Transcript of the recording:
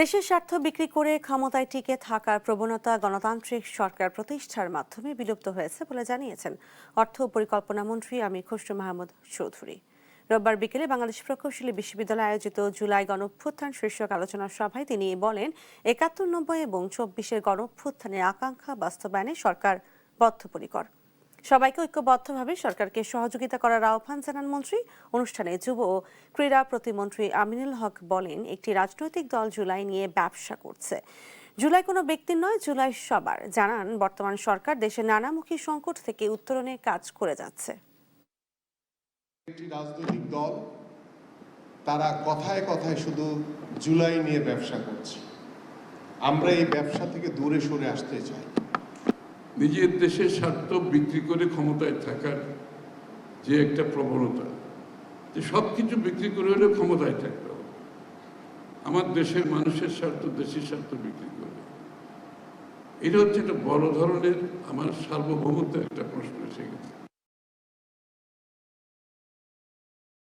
দেশের স্বার্থ বিক্রি করে ক্ষমতায় টিকে থাকার প্রবণতা গণতান্ত্রিক সরকার প্রতিষ্ঠার মাধ্যমে বিলুপ্ত হয়েছে বলে জানিয়েছেন অর্থ ও পরিকল্পনা মন্ত্রী আমির খসরু মাহমুদ চৌধুরী। রোববার বিকেলে বাংলাদেশ প্রকৌশলী বিশ্ববিদ্যালয়ে আয়োজিত জুলাই গণঅভ্যুত্থান শীর্ষক আলোচনা সভায় তিনি বলেন, ৭১, ৯০ এবং ২৪-এর গণঅভ্যুত্থানের আকাঙ্ক্ষা বাস্তবায়নে সরকার বদ্ধপরিকর। সবাইকে ঐক্যবদ্ধভাবে সরকারকে সহযোগিতা করার আহ্বান জানান মন্ত্রী। অনুষ্ঠানে যুব ও ক্রীড়া প্রতিমন্ত্রী আমিনুল হক বলেন, একটি রাজনৈতিক দল জুলাই নিয়ে ব্যবসা করছে। জুলাই কোনো ব্যক্তির নয়, জুলাই সবার। জানান, বর্তমান সরকার দেশের নানামুখী সংকট থেকে উত্তরণে কাজ করে যাচ্ছে। একটি রাজনৈতিক দল তারা কথায় কথায় শুধু জুলাই নিয়ে ব্যবসা করছে। আমরা এই ব্যবসা থেকে দূরে সরে আসতে চাই। নিজের দেশের স্বার্থ বিক্রি করে ক্ষমতায় থাকার যে একটা প্রবণতা, যে সব কিছু বিক্রি করে হলেও ক্ষমতায় থাকতে হবে, আমার দেশের মানুষের স্বার্থ, দেশের স্বার্থ বিক্রি করে, এটা হচ্ছে একটা বড় ধরনের আমার সার্বভৌমত্বের একটা প্রশ্ন এসে গেছে।